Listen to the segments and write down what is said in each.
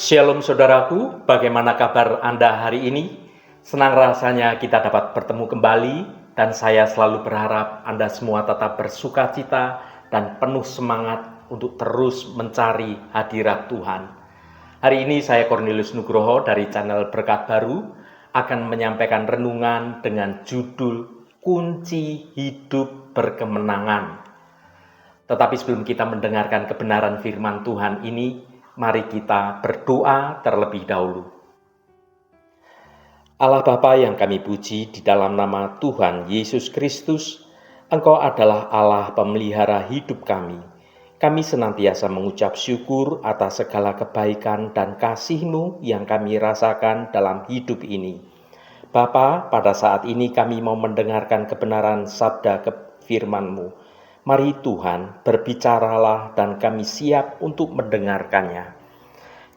Shalom saudaraku, bagaimana kabar Anda hari ini? Senang rasanya kita dapat bertemu kembali dan saya selalu berharap Anda semua tetap bersukacita dan penuh semangat untuk terus mencari hadirat Tuhan. Hari ini saya Cornelius Nugroho dari channel Berkat Baru akan menyampaikan renungan dengan judul Kunci Hidup Berkemenangan. Tetapi sebelum kita mendengarkan kebenaran firman Tuhan ini, mari kita berdoa terlebih dahulu. Allah Bapa yang kami puji di dalam nama Tuhan Yesus Kristus, Engkau adalah Allah pemelihara hidup kami. Kami senantiasa mengucap syukur atas segala kebaikan dan kasih-Mu yang kami rasakan dalam hidup ini. Bapa, pada saat ini kami mau mendengarkan kebenaran sabda firman-Mu. Mari Tuhan, berbicaralah dan kami siap untuk mendengarkannya.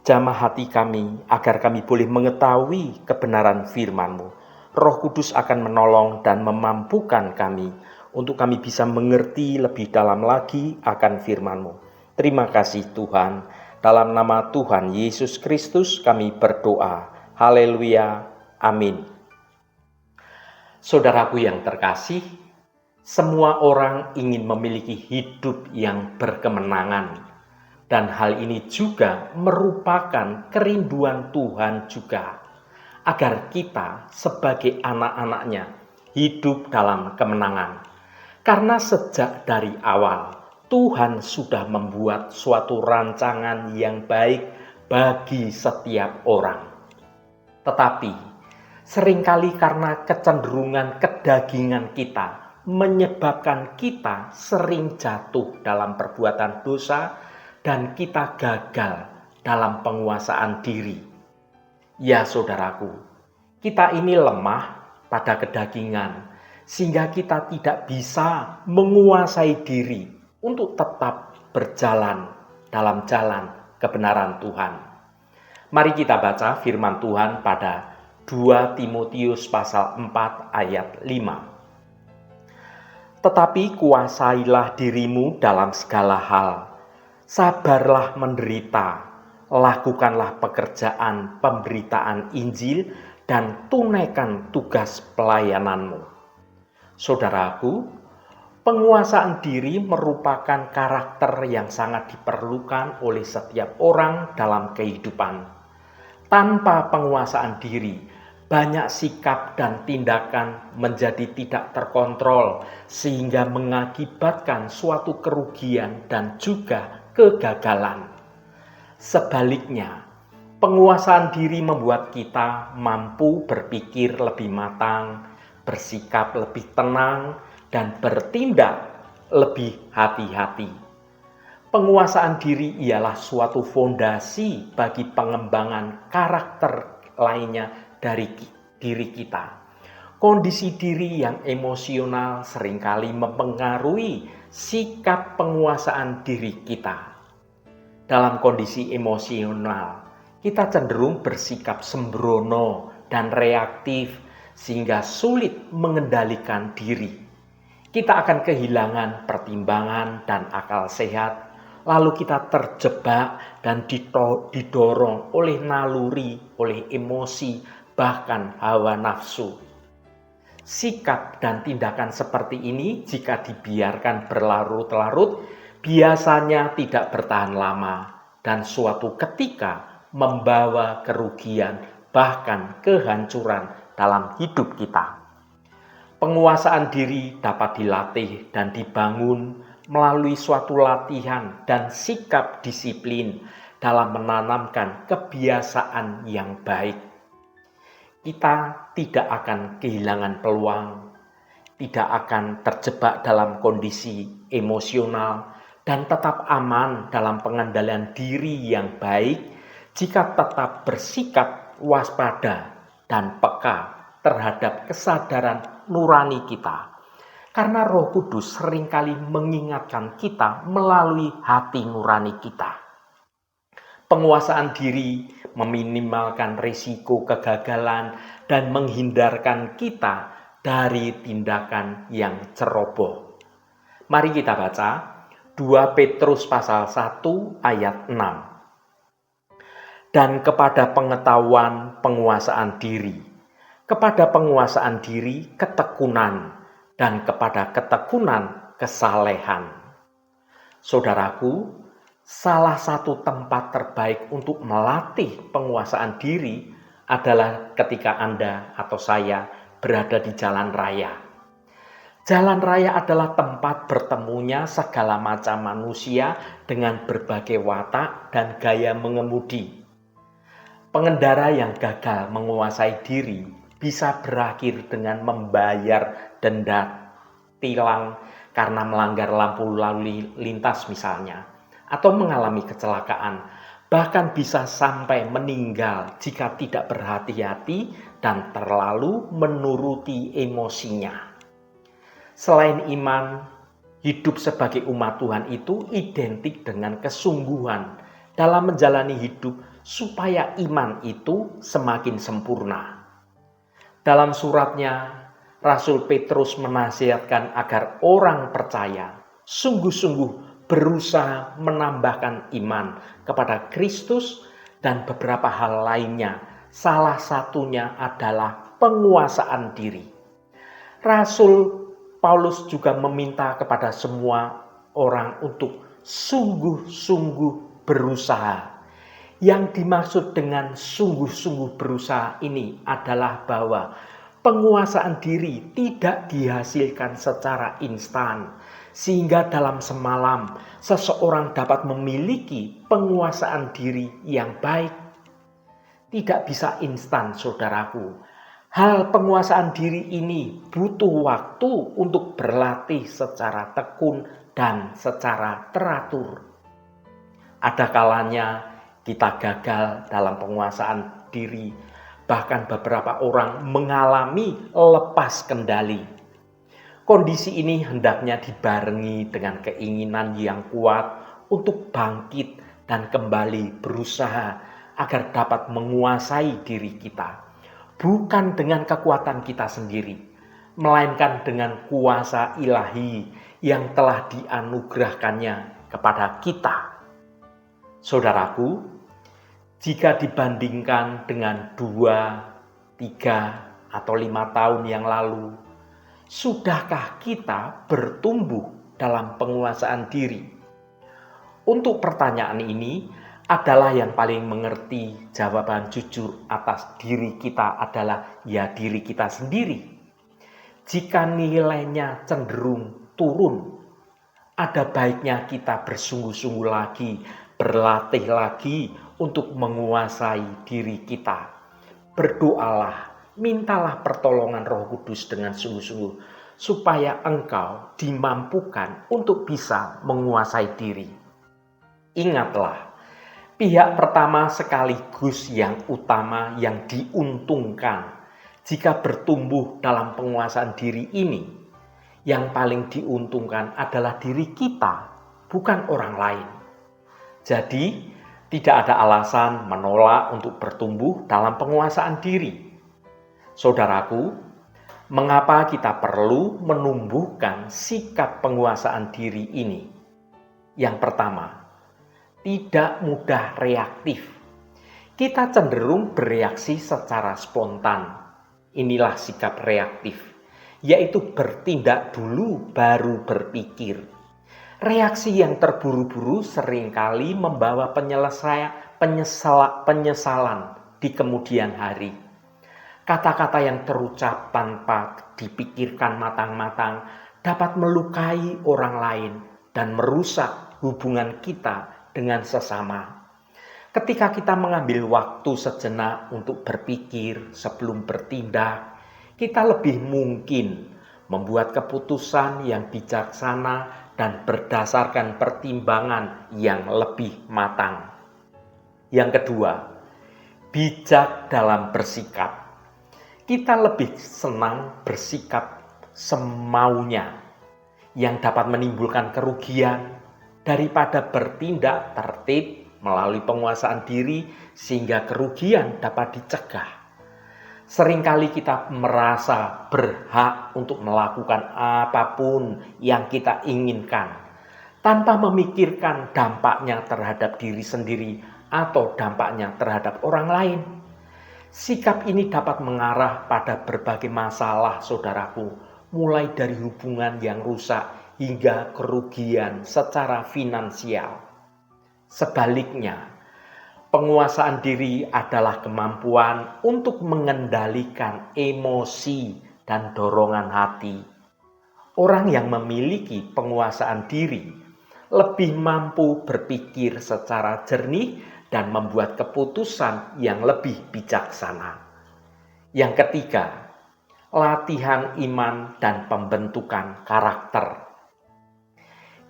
Jamah hati kami agar kami boleh mengetahui kebenaran firman-Mu. Roh Kudus akan menolong dan memampukan kami untuk kami bisa mengerti lebih dalam lagi akan firman-Mu. Terima kasih Tuhan. Dalam nama Tuhan Yesus Kristus kami berdoa. Haleluya. Amin. Saudaraku yang terkasih, semua orang ingin memiliki hidup yang berkemenangan, dan hal ini juga merupakan kerinduan Tuhan juga, agar kita sebagai anak-anaknya hidup dalam kemenangan. Karena sejak dari awal, Tuhan sudah membuat suatu rancangan yang baik bagi setiap orang. Tetapi, seringkali karena kecenderungan kedagingan kita, menyebabkan kita sering jatuh dalam perbuatan dosa dan kita gagal dalam penguasaan diri. Ya saudaraku, kita ini lemah pada kedagingan sehingga kita tidak bisa menguasai diri untuk tetap berjalan dalam jalan kebenaran Tuhan. Mari kita baca firman Tuhan pada 2 Timotius pasal 4 ayat 5. Tetapi kuasailah dirimu dalam segala hal. Sabarlah menderita, lakukanlah pekerjaan pemberitaan Injil dan tunaikan tugas pelayananmu. Saudaraku, penguasaan diri merupakan karakter yang sangat diperlukan oleh setiap orang dalam kehidupan. Tanpa penguasaan diri, banyak sikap dan tindakan menjadi tidak terkontrol sehingga mengakibatkan suatu kerugian dan juga kegagalan. Sebaliknya, penguasaan diri membuat kita mampu berpikir lebih matang, bersikap lebih tenang, dan bertindak lebih hati-hati. Penguasaan diri ialah suatu fondasi bagi pengembangan karakter lainnya dari diri kita. Kondisi diri yang emosional seringkali mempengaruhi sikap penguasaan diri kita. Dalam kondisi emosional, kita cenderung bersikap sembrono dan reaktif sehingga sulit mengendalikan diri. Kita akan kehilangan pertimbangan dan akal sehat, lalu kita terjebak dan didorong oleh naluri, oleh emosi, bahkan hawa nafsu. Sikap dan tindakan seperti ini jika dibiarkan berlarut-larut biasanya tidak bertahan lama dan suatu ketika membawa kerugian bahkan kehancuran dalam hidup kita. Penguasaan diri dapat dilatih dan dibangun melalui suatu latihan dan sikap disiplin dalam menanamkan kebiasaan yang baik. Kita tidak akan kehilangan peluang, tidak akan terjebak dalam kondisi emosional, dan tetap aman dalam pengendalian diri yang baik jika tetap bersikap waspada dan peka terhadap kesadaran nurani kita. Karena Roh Kudus seringkali mengingatkan kita melalui hati nurani kita. Penguasaan diri meminimalkan risiko kegagalan dan menghindarkan kita dari tindakan yang ceroboh. Mari kita baca 2 Petrus pasal 1 ayat 6. dan kepada pengetahuan penguasaan diri, kepada penguasaan diri ketekunan, dan kepada ketekunan kesalehan. Saudaraku, salah satu tempat terbaik untuk melatih penguasaan diri adalah ketika Anda atau saya berada di jalan raya. Jalan raya adalah tempat bertemunya segala macam manusia dengan berbagai watak dan gaya mengemudi. Pengendara yang gagal menguasai diri bisa berakhir dengan membayar denda tilang karena melanggar lampu lalu lintas misalnya, atau mengalami kecelakaan, bahkan bisa sampai meninggal jika tidak berhati-hati dan terlalu menuruti emosinya. Selain iman, hidup sebagai umat Tuhan itu identik dengan kesungguhan dalam menjalani hidup supaya iman itu semakin sempurna. Dalam suratnya, Rasul Petrus menasihatkan agar orang percaya sungguh-sungguh berusaha menambahkan iman kepada Kristus dan beberapa hal lainnya. Salah satunya adalah penguasaan diri. Rasul Paulus juga meminta kepada semua orang untuk sungguh-sungguh berusaha. Yang dimaksud dengan sungguh-sungguh berusaha ini adalah bahwa penguasaan diri tidak dihasilkan secara instan, sehingga dalam semalam seseorang dapat memiliki penguasaan diri yang baik. Tidak bisa instan, saudaraku. Hal penguasaan diri ini butuh waktu untuk berlatih secara tekun dan secara teratur. Ada kalanya kita gagal dalam penguasaan diri, bahkan beberapa orang mengalami lepas kendali. Kondisi ini hendaknya dibarengi dengan keinginan yang kuat untuk bangkit dan kembali berusaha agar dapat menguasai diri kita. Bukan dengan kekuatan kita sendiri, melainkan dengan kuasa ilahi yang telah dianugerahkannya kepada kita. Saudaraku, jika dibandingkan dengan 2, 3, atau 5 tahun yang lalu, sudahkah kita bertumbuh dalam penguasaan diri? Untuk pertanyaan ini, adalah yang paling mengerti jawaban jujur atas diri kita adalah ya diri kita sendiri. Jika nilainya cenderung turun, ada baiknya kita bersungguh-sungguh lagi, berlatih lagi untuk menguasai diri kita. Berdoalah, mintalah pertolongan Roh Kudus dengan sungguh-sungguh, supaya engkau dimampukan untuk bisa menguasai diri. Ingatlah, pihak pertama sekaligus yang utama yang diuntungkan jika bertumbuh dalam penguasaan diri ini. Yang paling diuntungkan adalah diri kita, bukan orang lain. Jadi, tidak ada alasan menolak untuk bertumbuh dalam penguasaan diri. Saudaraku, mengapa kita perlu menumbuhkan sikap penguasaan diri ini? Yang pertama, tidak mudah reaktif. Kita cenderung bereaksi secara spontan. Inilah sikap reaktif, yaitu bertindak dulu baru berpikir. Reaksi yang terburu-buru seringkali membawa penyesalan di kemudian hari. Kata-kata yang terucap tanpa dipikirkan matang-matang dapat melukai orang lain dan merusak hubungan kita dengan sesama. Ketika kita mengambil waktu sejenak untuk berpikir sebelum bertindak, kita lebih mungkin membuat keputusan yang bijaksana dan berdasarkan pertimbangan yang lebih matang. Yang kedua, bijak dalam bersikap. Kita lebih senang bersikap semaunya yang dapat menimbulkan kerugian daripada bertindak tertib melalui penguasaan diri sehingga kerugian dapat dicegah. Seringkali kita merasa berhak untuk melakukan apapun yang kita inginkan tanpa memikirkan dampaknya terhadap diri sendiri atau dampaknya terhadap orang lain. Sikap ini dapat mengarah pada berbagai masalah, saudaraku, mulai dari hubungan yang rusak hingga kerugian secara finansial. Sebaliknya, penguasaan diri adalah kemampuan untuk mengendalikan emosi dan dorongan hati. Orang yang memiliki penguasaan diri lebih mampu berpikir secara jernih dan membuat keputusan yang lebih bijaksana. Yang ketiga, latihan iman dan pembentukan karakter.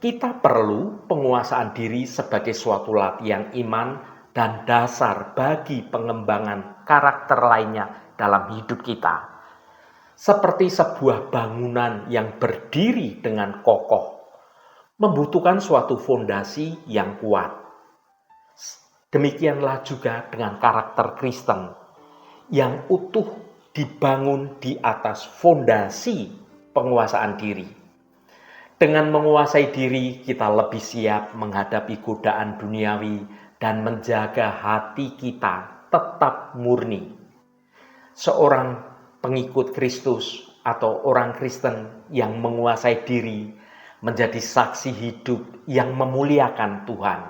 Kita perlu penguasaan diri sebagai suatu latihan iman dan dasar bagi pengembangan karakter lainnya dalam hidup kita. Seperti sebuah bangunan yang berdiri dengan kokoh, membutuhkan suatu fondasi yang kuat. Demikianlah juga dengan karakter Kristen yang utuh dibangun di atas fondasi penguasaan diri. Dengan menguasai diri, kita lebih siap menghadapi godaan duniawi dan menjaga hati kita tetap murni. Seorang pengikut Kristus atau orang Kristen yang menguasai diri menjadi saksi hidup yang memuliakan Tuhan.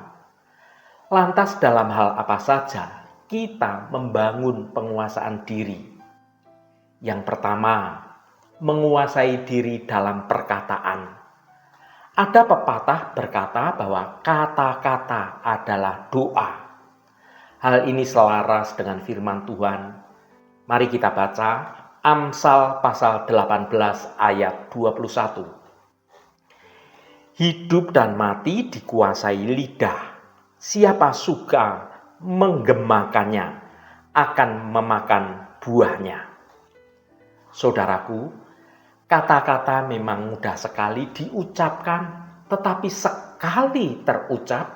Lantas dalam hal apa saja kita membangun penguasaan diri? Yang pertama, menguasai diri dalam perkataan. Ada pepatah berkata bahwa kata-kata adalah doa. Hal ini selaras dengan firman Tuhan. Mari kita baca Amsal pasal 18 ayat 21. Hidup dan mati dikuasai lidah. Siapa suka menggemakannya akan memakan buahnya. Saudaraku, kata-kata memang mudah sekali diucapkan, tetapi sekali terucap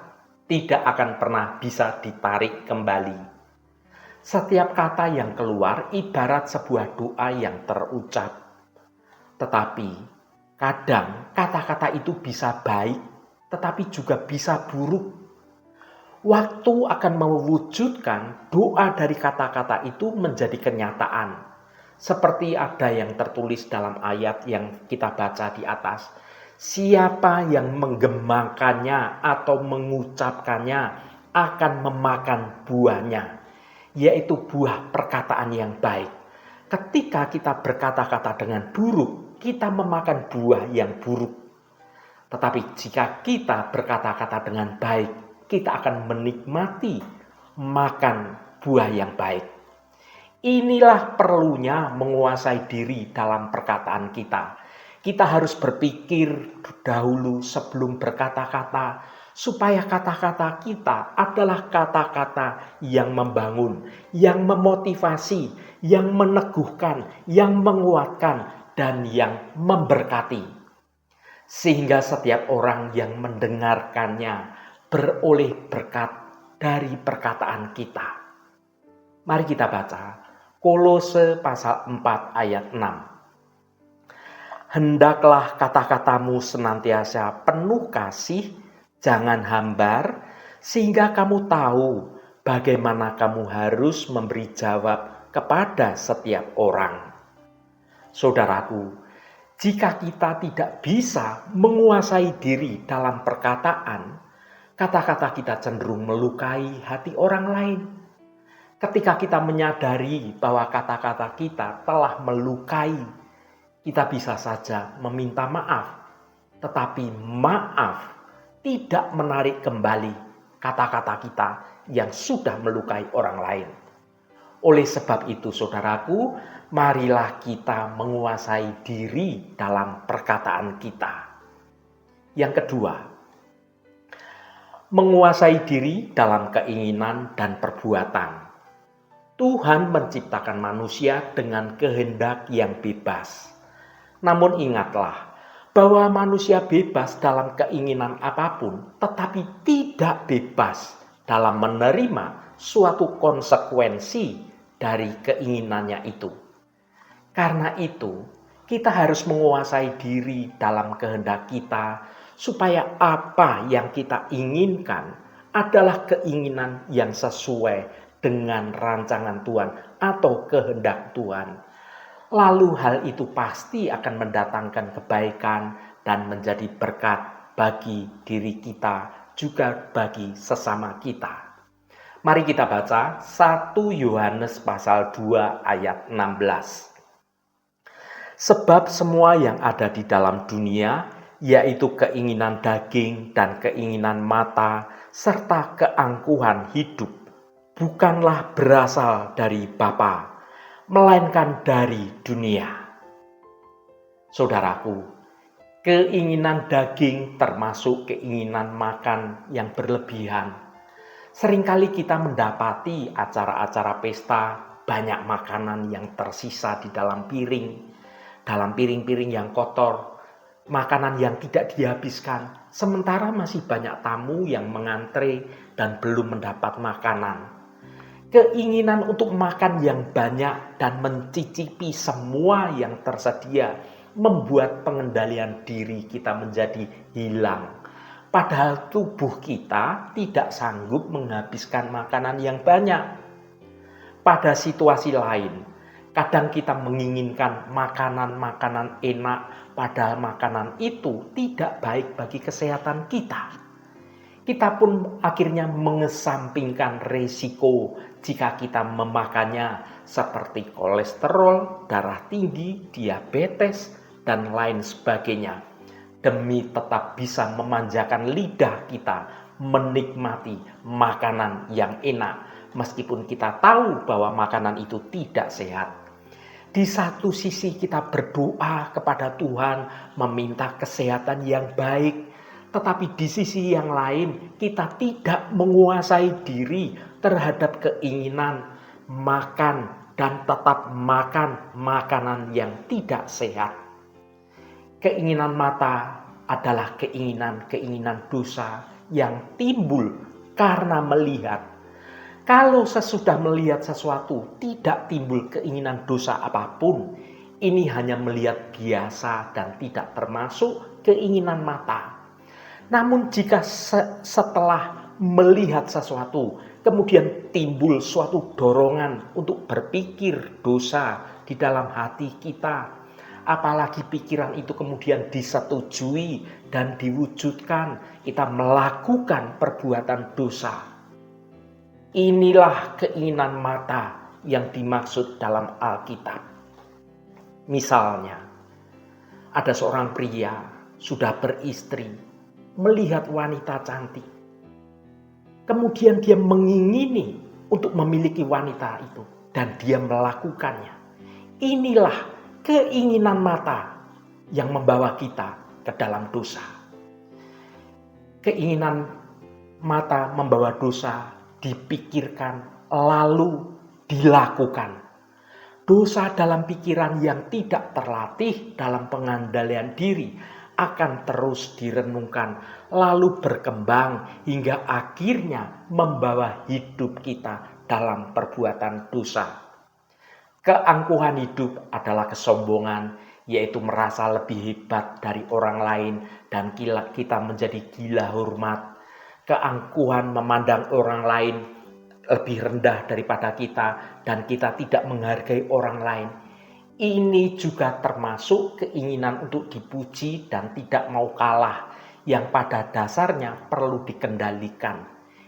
tidak akan pernah bisa ditarik kembali. Setiap kata yang keluar ibarat sebuah doa yang terucap. Tetapi kadang kata-kata itu bisa baik, tetapi juga bisa buruk. Waktu akan mewujudkan doa dari kata-kata itu menjadi kenyataan. Seperti ada yang tertulis dalam ayat yang kita baca di atas. Siapa yang menggemakannya atau mengucapkannya akan memakan buahnya, yaitu buah perkataan yang baik. Ketika kita berkata-kata dengan buruk, kita memakan buah yang buruk. Tetapi jika kita berkata-kata dengan baik, kita akan menikmati makan buah yang baik. Inilah perlunya menguasai diri dalam perkataan kita. Kita harus berpikir dahulu sebelum berkata-kata, supaya kata-kata kita adalah kata-kata yang membangun, yang memotivasi, yang meneguhkan, yang menguatkan, dan yang memberkati. Sehingga setiap orang yang mendengarkannya beroleh berkat dari perkataan kita. Mari kita baca Kolose pasal 4 ayat 6. Hendaklah kata-katamu senantiasa penuh kasih, jangan hambar, sehingga kamu tahu bagaimana kamu harus memberi jawab kepada setiap orang. Saudaraku, jika kita tidak bisa menguasai diri dalam perkataan, kata-kata kita cenderung melukai hati orang lain. Ketika kita menyadari bahwa kata-kata kita telah melukai, kita bisa saja meminta maaf. Tetapi maaf tidak menarik kembali kata-kata kita yang sudah melukai orang lain. Oleh sebab itu, saudaraku, marilah kita menguasai diri dalam perkataan kita. Yang kedua, menguasai diri dalam keinginan dan perbuatan. Tuhan menciptakan manusia dengan kehendak yang bebas. Namun ingatlah bahwa manusia bebas dalam keinginan apapun, tetapi tidak bebas dalam menerima suatu konsekuensi dari keinginannya itu. Karena itu, kita harus menguasai diri dalam kehendak kita, supaya apa yang kita inginkan adalah keinginan yang sesuai dengan rancangan Tuhan atau kehendak Tuhan, lalu hal itu pasti akan mendatangkan kebaikan dan menjadi berkat bagi diri kita, juga bagi sesama kita. Mari kita baca 1 Yohanes pasal 2 ayat 16. Sebab semua yang ada di dalam dunia, yaitu keinginan daging dan keinginan mata, serta keangkuhan hidup, bukanlah berasal dari Bapa, melainkan dari dunia. Saudaraku, keinginan daging termasuk keinginan makan yang berlebihan. Seringkali kita mendapati acara-acara pesta banyak makanan yang tersisa di dalam piring-piring yang kotor, makanan yang tidak dihabiskan, sementara masih banyak tamu yang mengantre dan belum mendapat makanan. Keinginan untuk makan yang banyak dan mencicipi semua yang tersedia membuat pengendalian diri kita menjadi hilang. Padahal tubuh kita tidak sanggup menghabiskan makanan yang banyak. Pada situasi lain, kadang kita menginginkan makanan-makanan enak, padahal makanan itu tidak baik bagi kesehatan kita. Kita pun akhirnya mengesampingkan resiko jika kita memakannya, seperti kolesterol, darah tinggi, diabetes, dan lain sebagainya, demi tetap bisa memanjakan lidah kita menikmati makanan yang enak, meskipun kita tahu bahwa makanan itu tidak sehat. Di satu sisi kita berdoa kepada Tuhan meminta kesehatan yang baik, tetapi di sisi yang lain kita tidak menguasai diri terhadap keinginan makan dan tetap makan makanan yang tidak sehat. Keinginan mata adalah keinginan dosa yang timbul karena melihat. Kalau sesudah melihat sesuatu tidak timbul keinginan dosa apapun, ini hanya melihat biasa dan tidak termasuk keinginan mata. Namun jika setelah melihat sesuatu, kemudian timbul suatu dorongan untuk berpikir dosa di dalam hati kita, apalagi pikiran itu kemudian disetujui dan diwujudkan, kita melakukan perbuatan dosa. Inilah keinginan mata yang dimaksud dalam Alkitab. Misalnya, ada seorang pria sudah beristri, melihat wanita cantik. Kemudian dia mengingini untuk memiliki wanita itu dan dia melakukannya. Inilah keinginan mata yang membawa kita ke dalam dosa. Keinginan mata membawa dosa dipikirkan lalu dilakukan. Dosa dalam pikiran yang tidak terlatih dalam pengendalian diri akan terus direnungkan lalu berkembang hingga akhirnya membawa hidup kita dalam perbuatan dosa. Keangkuhan hidup adalah kesombongan, yaitu merasa lebih hebat dari orang lain dan kita menjadi gila hormat. Keangkuhan memandang orang lain lebih rendah daripada kita dan kita tidak menghargai orang lain. Ini juga termasuk keinginan untuk dipuji dan tidak mau kalah yang pada dasarnya perlu dikendalikan.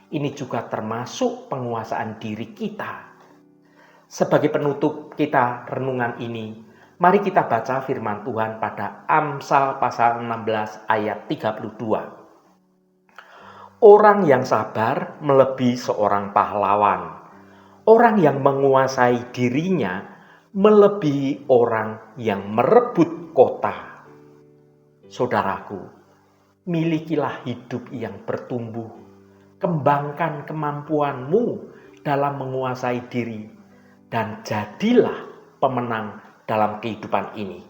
Ini juga termasuk penguasaan diri kita. Sebagai penutup kita renungan ini, mari kita baca firman Tuhan pada Amsal pasal 16 ayat 32. Orang yang sabar melebihi seorang pahlawan. Orang yang menguasai dirinya melebihi orang yang merebut kota. Saudaraku, milikilah hidup yang bertumbuh. Kembangkan kemampuanmu dalam menguasai diri dan jadilah pemenang dalam kehidupan ini.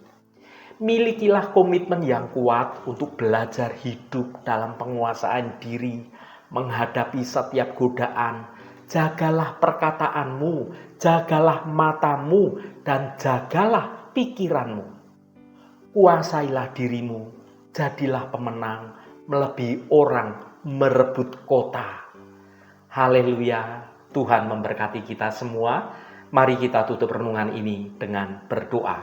Milikilah komitmen yang kuat untuk belajar hidup dalam penguasaan diri, menghadapi setiap godaan. Jagalah perkataanmu, jagalah matamu, dan jagalah pikiranmu. Kuasailah dirimu, jadilah pemenang, melebihi orang merebut kota. Haleluya, Tuhan memberkati kita semua. Mari kita tutup renungan ini dengan berdoa.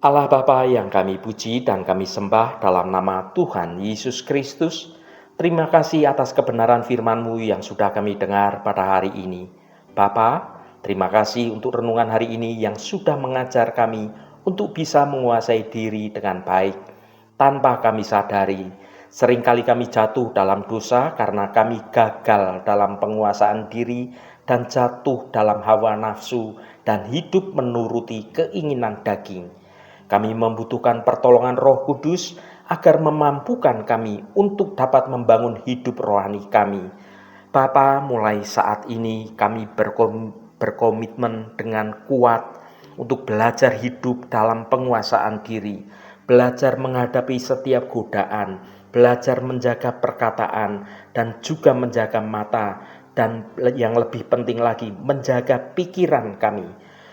Allah Bapa yang kami puji dan kami sembah dalam nama Tuhan Yesus Kristus, terima kasih atas kebenaran firman-Mu yang sudah kami dengar pada hari ini. Bapa, terima kasih untuk renungan hari ini yang sudah mengajar kami untuk bisa menguasai diri dengan baik. Tanpa kami sadari, seringkali kami jatuh dalam dosa karena kami gagal dalam penguasaan diri dan jatuh dalam hawa nafsu dan hidup menuruti keinginan daging. Kami membutuhkan pertolongan Roh Kudus agar memampukan kami untuk dapat membangun hidup rohani kami. Bapa, mulai saat ini kami berkomitmen dengan kuat untuk belajar hidup dalam penguasaan diri, belajar menghadapi setiap godaan, belajar menjaga perkataan, dan juga menjaga mata, dan yang lebih penting lagi, menjaga pikiran kami.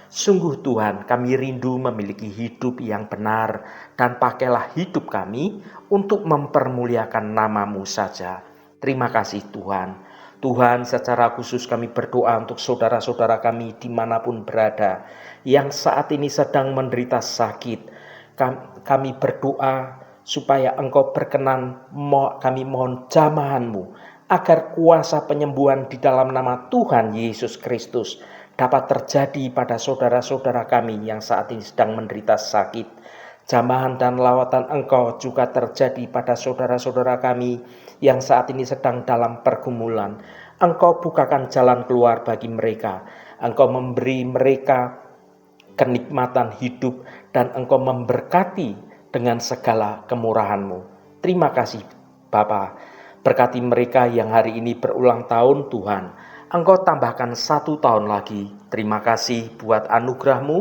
Sungguh Tuhan, kami rindu memiliki hidup yang benar, dan pakailah hidup kami untuk mempermuliakan nama-Mu saja. Terima kasih Tuhan. Tuhan, secara khusus kami berdoa untuk saudara-saudara kami dimanapun berada, yang saat ini sedang menderita sakit. Kami berdoa supaya Engkau berkenan, kami mohon jamahan-Mu, agar kuasa penyembuhan di dalam nama Tuhan Yesus Kristus dapat terjadi pada saudara-saudara kami yang saat ini sedang menderita sakit. Jamahan dan lawatan Engkau juga terjadi pada saudara-saudara kami yang saat ini sedang dalam pergumulan. Engkau bukakan jalan keluar bagi mereka. Engkau memberi mereka kenikmatan hidup dan Engkau memberkati dengan segala kemurahan-Mu. Terima kasih Bapa. Berkati mereka yang hari ini berulang tahun Tuhan. Engkau tambahkan 1 tahun lagi. Terima kasih buat anugerah-Mu,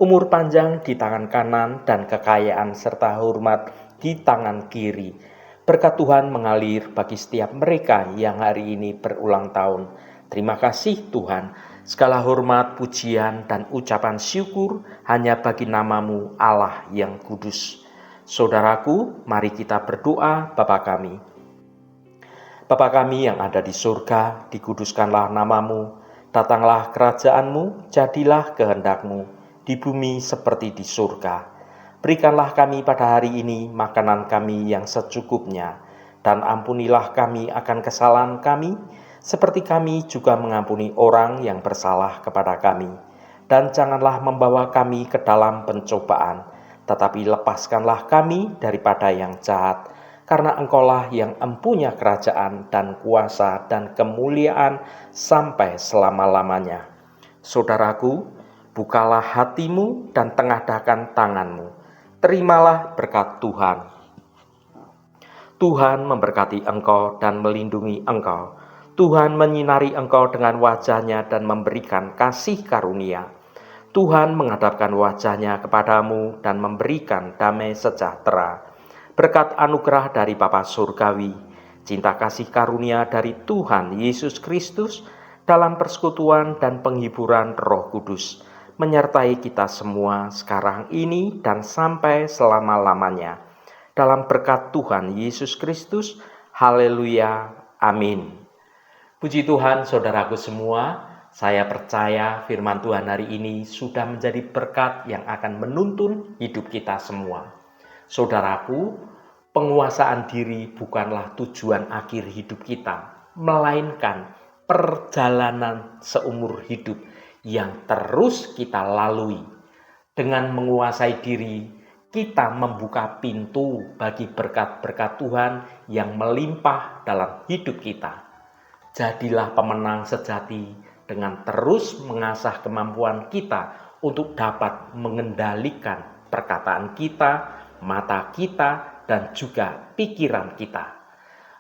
umur panjang di tangan kanan dan kekayaan serta hormat di tangan kiri. Berkat Tuhan mengalir bagi setiap mereka yang hari ini berulang tahun. Terima kasih Tuhan. Segala hormat, pujian, dan ucapan syukur hanya bagi nama-Mu Allah yang kudus. Saudaraku, mari kita berdoa Bapa kami. Bapa kami yang ada di surga, dikuduskanlah nama-Mu, datanglah kerajaan-Mu, jadilah kehendak-Mu, di bumi seperti di surga. Berikanlah kami pada hari ini makanan kami yang secukupnya, dan ampunilah kami akan kesalahan kami, seperti kami juga mengampuni orang yang bersalah kepada kami. Dan janganlah membawa kami ke dalam pencobaan, tetapi lepaskanlah kami daripada yang jahat, karena Engkaulah yang empunya kerajaan dan kuasa dan kemuliaan sampai selama-lamanya. Saudaraku, bukalah hatimu dan tengadahkan tanganmu. Terimalah berkat Tuhan. Tuhan memberkati engkau dan melindungi engkau. Tuhan menyinari engkau dengan wajah-Nya dan memberikan kasih karunia. Tuhan menghadapkan wajah-Nya kepadamu dan memberikan damai sejahtera. Berkat anugerah dari Bapa Surgawi, cinta kasih karunia dari Tuhan Yesus Kristus, dalam persekutuan dan penghiburan Roh Kudus, menyertai kita semua sekarang ini dan sampai selama-lamanya. Dalam berkat Tuhan Yesus Kristus, haleluya, amin. Puji Tuhan saudaraku semua, saya percaya firman Tuhan hari ini sudah menjadi berkat yang akan menuntun hidup kita semua. Saudaraku, penguasaan diri bukanlah tujuan akhir hidup kita, melainkan perjalanan seumur hidup yang terus kita lalui. Dengan menguasai diri, kita membuka pintu bagi berkat-berkat Tuhan yang melimpah dalam hidup kita. Jadilah pemenang sejati dengan terus mengasah kemampuan kita untuk dapat mengendalikan perkataan kita, mata kita, dan juga pikiran kita.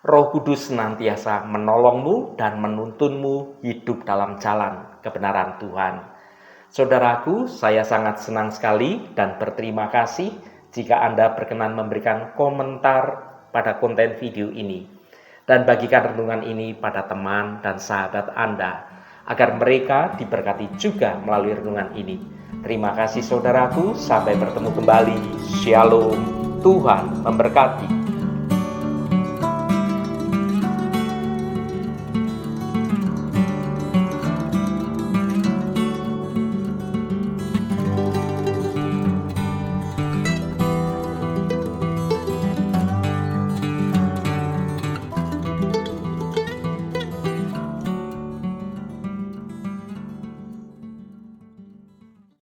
Roh Kudus senantiasa menolongmu dan menuntunmu hidup dalam jalan kebenaran Tuhan. Saudaraku, saya sangat senang sekali dan berterima kasih jika Anda berkenan memberikan komentar pada konten video ini, dan bagikan renungan ini pada teman dan sahabat Anda, agar mereka diberkati juga melalui renungan ini. Terima kasih saudaraku, sampai bertemu kembali. Shalom, Tuhan memberkati.